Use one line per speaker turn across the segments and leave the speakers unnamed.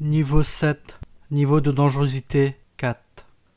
Niveau 7. Niveau de dangerosité 4.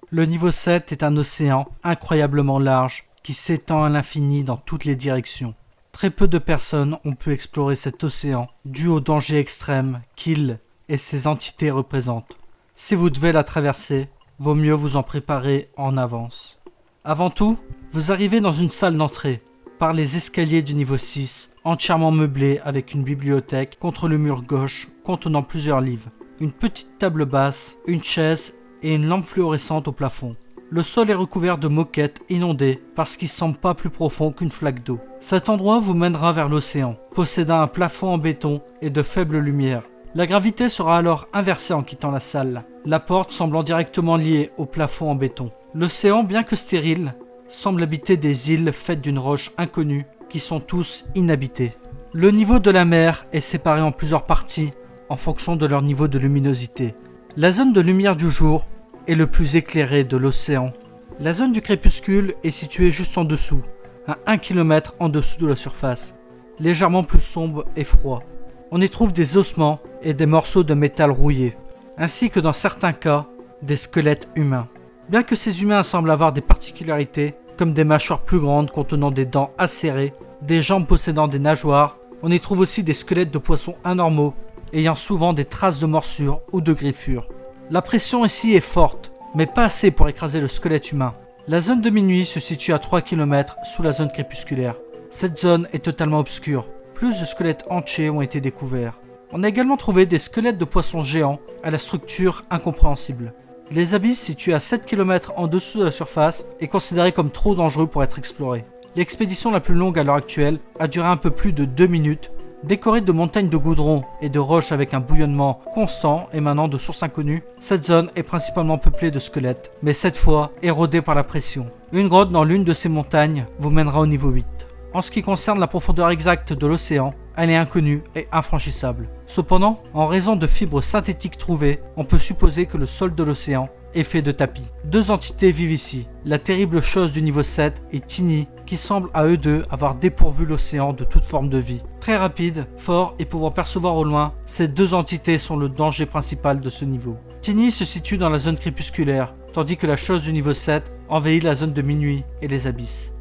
Le niveau 7 est un océan incroyablement large qui s'étend à l'infini dans toutes les directions. Très peu de personnes ont pu explorer cet océan dû au danger extrême qu'il et ses entités représentent. Si vous devez la traverser, vaut mieux vous en préparer en avance. Avant tout, vous arrivez dans une salle d'entrée, par les escaliers du niveau 6, entièrement meublée avec une bibliothèque contre le mur gauche contenant plusieurs livres, une petite table basse, une chaise et une lampe fluorescente au plafond. Le sol est recouvert de moquettes inondées parce qu'il semble pas plus profond qu'une flaque d'eau. Cet endroit vous mènera vers l'océan, possédant un plafond en béton et de faibles lumières. La gravité sera alors inversée en quittant la salle, la porte semblant directement liée au plafond en béton. L'océan, bien que stérile, semble habiter des îles faites d'une roche inconnue qui sont tous inhabitées. Le niveau de la mer est séparé en plusieurs parties en fonction de leur niveau de luminosité. La zone de lumière du jour est le plus éclairé de l'océan. La zone du crépuscule est située juste en dessous, à 1 km en dessous de la surface, légèrement plus sombre et froid. On y trouve des ossements et des morceaux de métal rouillé, ainsi que dans certains cas, des squelettes humains. Bien que ces humains semblent avoir des particularités, comme des mâchoires plus grandes contenant des dents acérées, des jambes possédant des nageoires, on y trouve aussi des squelettes de poissons anormaux, ayant souvent des traces de morsures ou de griffures. La pression ici est forte, mais pas assez pour écraser le squelette humain. La zone de minuit se situe à 3 km sous la zone crépusculaire. Cette zone est totalement obscure. Plus de squelettes entiers ont été découverts. On a également trouvé des squelettes de poissons géants à la structure incompréhensible. Les abysses situés à 7 km en dessous de la surface est considéré comme trop dangereux pour être exploré. L'expédition la plus longue à l'heure actuelle a duré un peu plus de 2 minutes. Décorée de montagnes de goudron et de roches avec un bouillonnement constant émanant de sources inconnues, cette zone est principalement peuplée de squelettes, mais cette fois érodée par la pression. Une grotte dans l'une de ces montagnes vous mènera au niveau 8. En ce qui concerne la profondeur exacte de l'océan, elle est inconnue et infranchissable. Cependant, en raison de fibres synthétiques trouvées, on peut supposer que le sol de l'océan est fait de tapis. Deux entités vivent ici, la terrible chose du niveau 7 et Tini, qui semblent à eux deux avoir dépourvu l'océan de toute forme de vie. Très rapide, fort et pouvant percevoir au loin, ces deux entités sont le danger principal de ce niveau. Tini se situe dans la zone crépusculaire, tandis que la chose du niveau 7 envahit la zone de minuit et les abysses.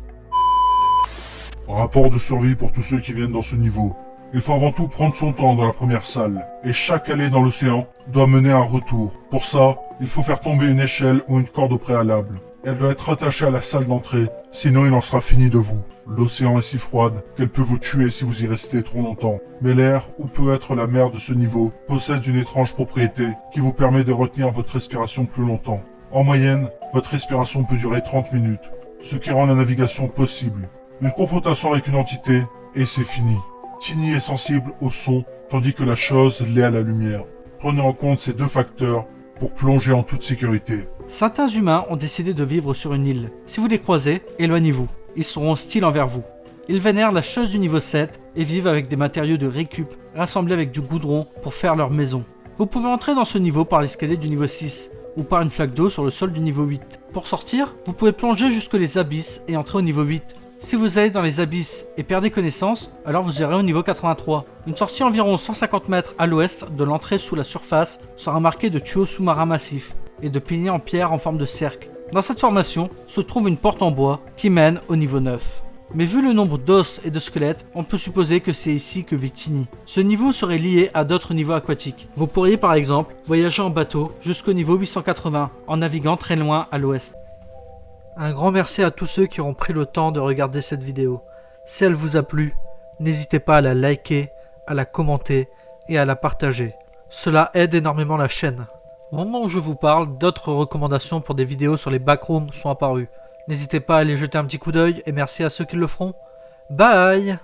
Rapport de survie pour tous ceux qui viennent dans ce niveau. Il faut avant tout prendre son temps dans la première salle, et chaque allée dans l'océan doit mener à un retour. Pour ça, il faut faire tomber une échelle ou une corde au préalable. Elle doit être attachée à la salle d'entrée, sinon il en sera fini de vous. L'océan est si froide qu'elle peut vous tuer si vous y restez trop longtemps. Mais l'air, ou peut être la mer de ce niveau, possède une étrange propriété qui vous permet de retenir votre respiration plus longtemps. En moyenne, votre respiration peut durer 30 minutes, ce qui rend la navigation possible. Une confrontation avec une entité, et c'est fini. Tini est sensible au son, tandis que la chose l'est à la lumière. Prenez en compte ces deux facteurs pour plonger en toute sécurité.
Certains humains ont décidé de vivre sur une île. Si vous les croisez, éloignez-vous. Ils seront hostiles envers vous. Ils vénèrent la chose du niveau 7 et vivent avec des matériaux de récup rassemblés avec du goudron pour faire leur maison. Vous pouvez entrer dans ce niveau par l'escalier du niveau 6 ou par une flaque d'eau sur le sol du niveau 8. Pour sortir, vous pouvez plonger jusque les abysses et entrer au niveau 8. Si vous allez dans les abysses et perdez connaissance, alors vous irez au niveau 83. Une sortie environ 150 mètres à l'ouest de l'entrée sous la surface sera marquée de tuyaux sous-marins massifs et de piliers en pierre en forme de cercle. Dans cette formation se trouve une porte en bois qui mène au niveau 9. Mais vu le nombre d'os et de squelettes, on peut supposer que c'est ici que vit Tini. Ce niveau serait lié à d'autres niveaux aquatiques. Vous pourriez par exemple voyager en bateau jusqu'au niveau 880 en naviguant très loin à l'ouest. Un grand merci à tous ceux qui auront pris le temps de regarder cette vidéo. Si elle vous a plu, n'hésitez pas à la liker, à la commenter et à la partager. Cela aide énormément la chaîne. Au moment où je vous parle, d'autres recommandations pour des vidéos sur les backrooms sont apparues. N'hésitez pas à aller jeter un petit coup d'œil et merci à ceux qui le feront. Bye!